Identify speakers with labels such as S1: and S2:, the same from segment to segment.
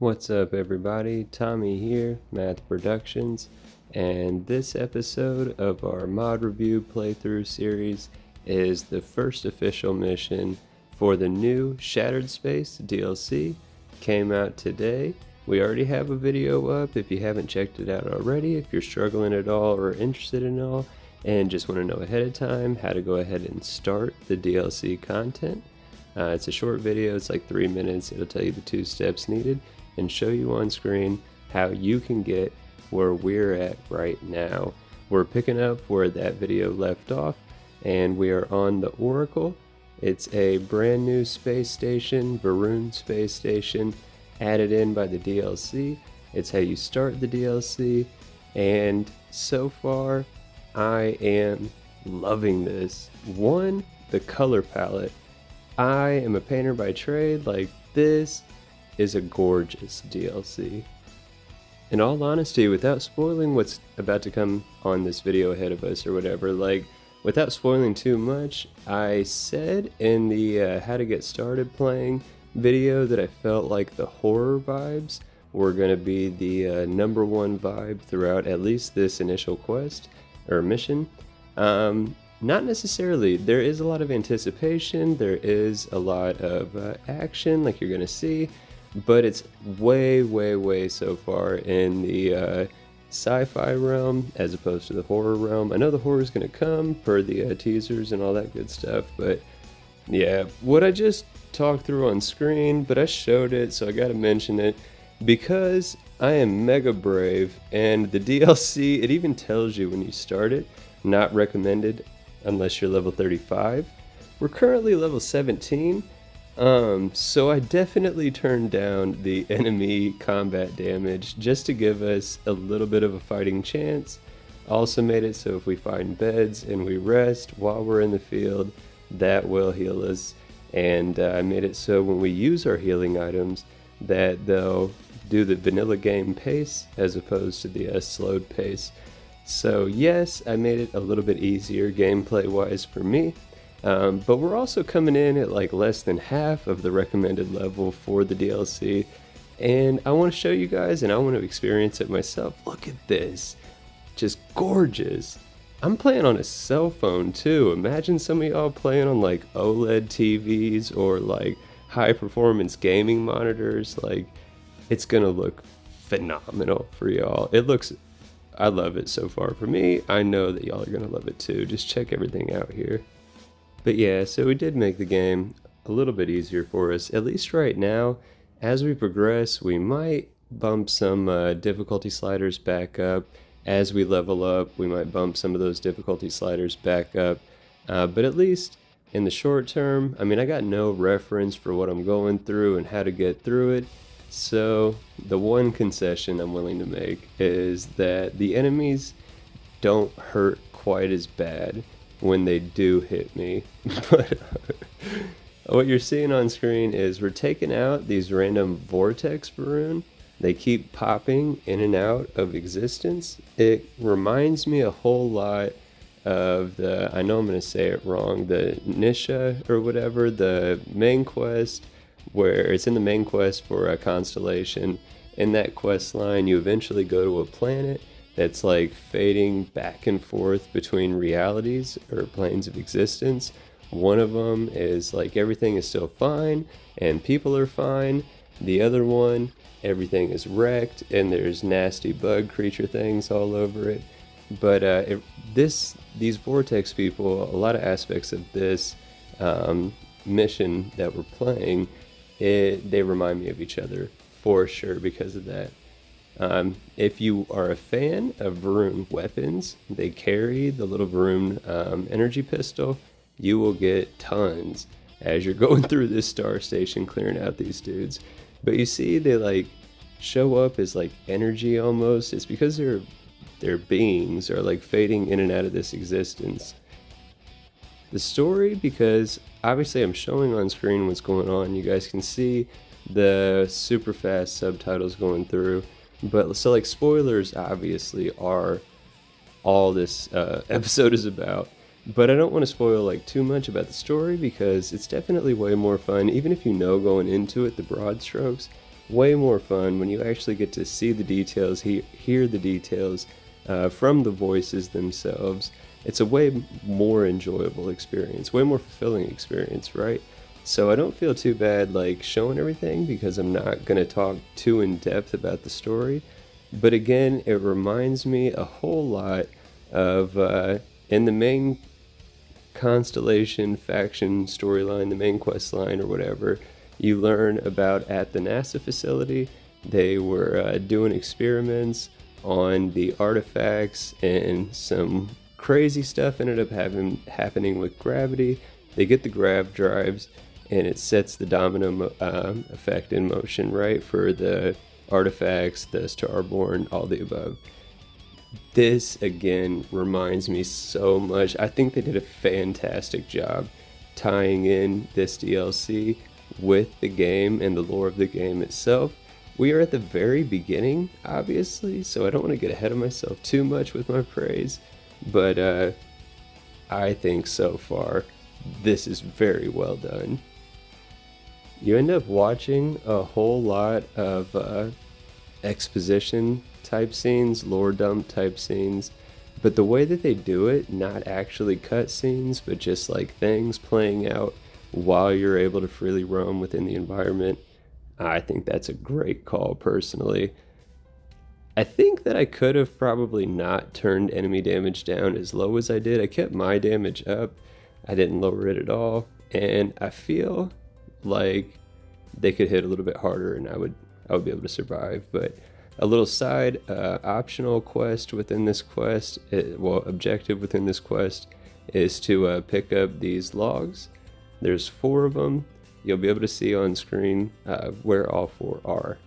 S1: What's up, everybody? Tommy here, Math Productions, and this episode of our mod review playthrough series is the first official mission for the new Shattered Space DLC. Came out today. We already have a video up if you haven't checked it out already, if you're struggling at all or interested in all, and just want to know ahead of time how to go ahead and start the DLC content. It's a short video, it's like 3 minutes. It'll tell you the 2 steps needed and show you on screen how you can get where we're at right now. We're picking up where that video left off, and we are on the Oracle. It's a brand new space station, Varuun Space Station, added in by the DLC. It's how you start the DLC, and so far I am loving this. One, the color palette. I am a painter by trade. Like, this is a gorgeous DLC. In all honesty, without spoiling what's about to come on this video ahead of us or whatever, like, without spoiling too much, I said in the how to get started playing video that I felt like the horror vibes were going to be the #1 vibe throughout at least this initial quest or mission. Not necessarily. There is a lot of anticipation, there is a lot of action like you're going to see, but it's way so far in the sci-fi realm as opposed to the horror realm. I know the horror is going to come per the teasers and all that good stuff, but yeah, what I just talked through on screen, but I showed it, so I gotta mention it because I am mega brave, and the DLC, it even tells you when you start it, not recommended unless you're level 35. We're currently level 17, so I definitely turned down the enemy combat damage just to give us a little bit of a fighting chance. Also made it so if we find beds and we rest while we're in the field, that will heal us. And I made it so when we use our healing items that they'll do the vanilla game pace as opposed to the slowed pace. So yes, I made it a little bit easier gameplay wise for me, but we're also coming in at like less than half of the recommended level for the DLC, and I want to show you guys and I want to experience it myself. Look at this, just gorgeous. I'm playing on a cell phone too. Imagine some of y'all playing on like OLED TVs or like high performance gaming monitors. Like, it's gonna look phenomenal for y'all. I love it so far. For me, I know that y'all are gonna love it too. Just check everything out here. But yeah, so we did make the game a little bit easier for us, at least right now. As we progress, we might bump some difficulty sliders back up. As we level up, we might bump some of those difficulty sliders back up. But at least in the short term, I mean, I got no reference for what I'm going through and how to get through it. So the one concession I'm willing to make is that the enemies don't hurt quite as bad when they do hit me. But what you're seeing on screen is we're taking out these random vortex Varuun. They keep popping in and out of existence. It reminds me a whole lot of the, I know I'm going to say it wrong, the Nisha or whatever, the main quest, where it's in the main quest for a constellation. In that quest line, you eventually go to a planet that's like fading back and forth between realities or planes of existence. One of them is like everything is still fine and people are fine. The other one, everything is wrecked and there's nasty bug creature things all over it. But these vortex people, a lot of aspects of this mission that we're playing, they remind me of each other for sure because of that. If you are a fan of Varuun weapons, they carry the little Varuun energy pistol. You will get tons as you're going through this star station clearing out these dudes. But you see, they like show up as like energy almost. It's because their beings are like fading in and out of this existence. The story, because obviously I'm showing on screen what's going on, you guys can see the super fast subtitles going through. But so like spoilers obviously are all this episode is about. But I don't want to spoil like too much about the story because it's definitely way more fun. Even if you know going into it the broad strokes, way more fun when you actually get to see the details, hear the details from the voices themselves. It's a way more enjoyable experience, way more fulfilling experience, right? So I don't feel too bad like showing everything because I'm not going to talk too in depth about the story. But again, it reminds me a whole lot of in the main constellation faction storyline, the main quest line or whatever, you learn about at the NASA facility, they were doing experiments on the artifacts, and some crazy stuff ended up happening with gravity. They get the grav drives, and it sets the domino effect in motion, right, for the artifacts, the Starborn, all the above. This again reminds me so much. I think they did a fantastic job tying in this DLC with the game and the lore of the game itself. We are at the very beginning, obviously, so I don't want to get ahead of myself too much with my praise, but I think so far this is very well done. You end up watching a whole lot of exposition type scenes, lore dump type scenes, but the way that they do it, not actually cutscenes, but just like things playing out while you're able to freely roam within the environment, I think that's a great call personally. I think that I could have probably not turned enemy damage down as low as I did. I kept my damage up, I didn't lower it at all, and I feel like they could hit a little bit harder and I would be able to survive. But a little side optional quest within this quest, objective within this quest, is to pick up these logs. There's 4 of them. You'll be able to see on screen where all 4 are.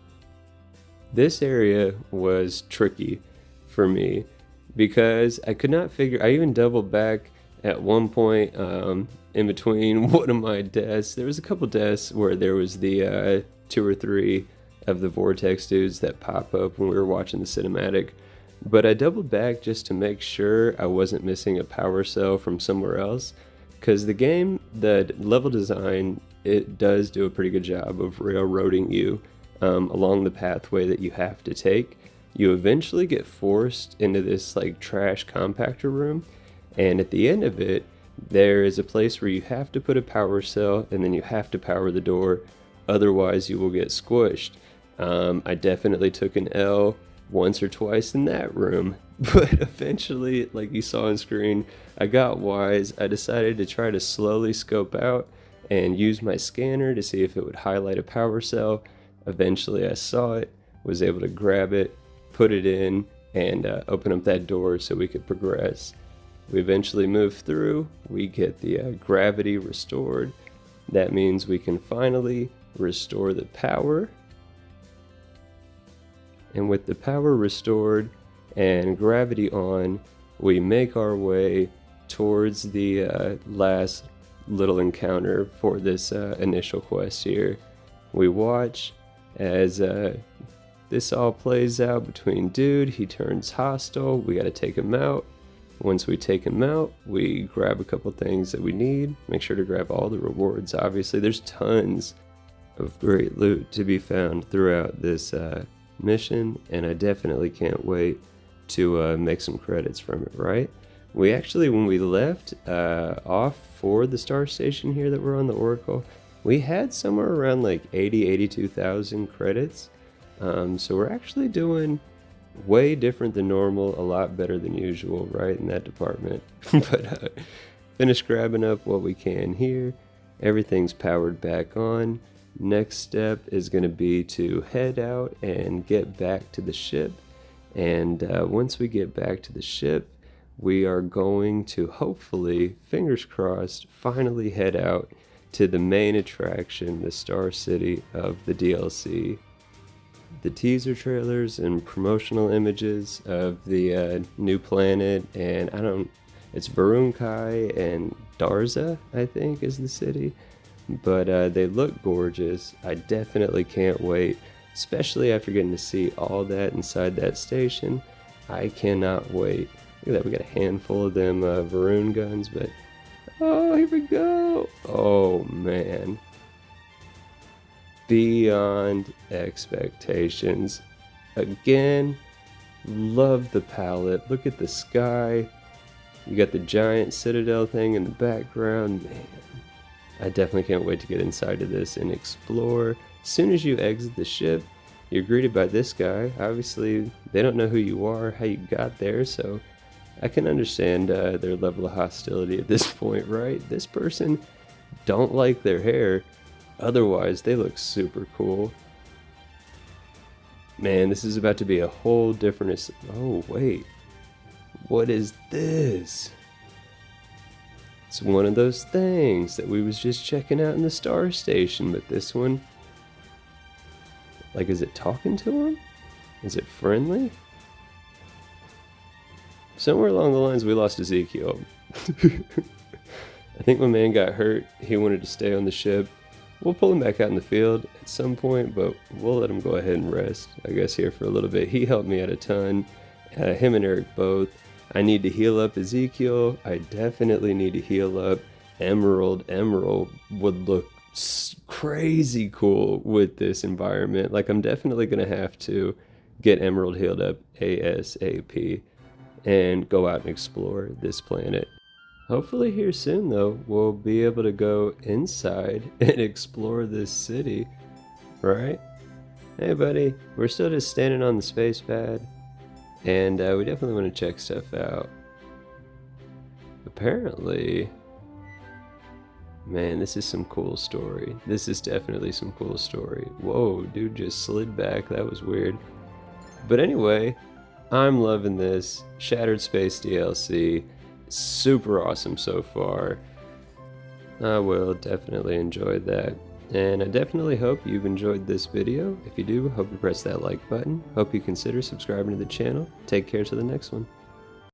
S1: This area was tricky for me because I could not figure. I even doubled back at one point in between one of my deaths. There was a couple deaths where there was the 2 or 3 of the vortex dudes that pop up when we were watching the cinematic, but I doubled back just to make sure I wasn't missing a power cell from somewhere else, because the game, the level design, it does do a pretty good job of railroading you along the pathway that you have to take. You eventually get forced into this like trash compactor room, and at the end of it there is a place where you have to put a power cell and then you have to power the door, otherwise you will get squished. I definitely took an L once or twice in that room, but eventually, like you saw on screen, I got wise. I decided to try to slowly scope out and use my scanner to see if it would highlight a power cell. Eventually I saw it, was able to grab it, put it in, and open up that door so we could progress. We eventually move through, we get the gravity restored. That means we can finally restore the power. And with the power restored and gravity on, we make our way towards the last little encounter for this initial quest here. We watch as this all plays out between dude, he turns hostile, we gotta take him out. Once we take him out, we grab a couple things that we need, make sure to grab all the rewards. Obviously there's tons of great loot to be found throughout this mission, and I definitely can't wait to make some credits from it, right? We actually, when we left off for the star station here that we're on, the Oracle, we had somewhere around like 82,000 credits. So we're actually doing way different than normal, a lot better than usual, right, in that department. But finish grabbing up what we can here. Everything's powered back on. Next step is going to be to head out and get back to the ship. And once we get back to the ship, we are going to hopefully, fingers crossed, finally head out to the main attraction, the Star City of the DLC. The teaser trailers and promotional images of the new planet, and it's Varuun and Darza, I think, is the city. But they look gorgeous. I definitely can't wait, especially after getting to see all that inside that station. I cannot wait. Look at that, we got a handful of them Varuun guns, but oh, here we go. Oh man, beyond expectations. Again, love the palette. Look at the sky. You got the giant citadel thing in the background. Man, I definitely can't wait to get inside of this and explore. As soon as you exit the ship, you're greeted by this guy. Obviously, they don't know who you are, how you got there, so I can understand their level of hostility at this point, right? This person don't like their hair. Otherwise, they look super cool. Man, this is about to be a whole different... Oh, wait. What is this? It's one of those things that we was just checking out in the Star Station, but this one... Like, is it talking to him? Is it friendly? Somewhere along the lines, we lost Ezekiel. I think my man got hurt. He wanted to stay on the ship. We'll pull him back out in the field at some point, but we'll let him go ahead and rest, I guess, here for a little bit. He helped me out a ton. Him and Eric both. I need to heal up Ezekiel. I definitely need to heal up Emerald. Emerald would look crazy cool with this environment. Like, I'm definitely going to have to get Emerald healed up ASAP and go out and explore this planet. Hopefully here soon, though, we'll be able to go inside and explore this city, right? Hey, buddy, we're still just standing on the space pad, and we definitely want to check stuff out. Apparently, man, this is some cool story. This is definitely some cool story. Whoa, dude just slid back. That was weird. But anyway, I'm loving this. Shattered Space DLC. Super awesome so far. I will definitely enjoy that. And I definitely hope you've enjoyed this video. If you do, hope you press that like button. Hope you consider subscribing to the channel. Take care till the next one.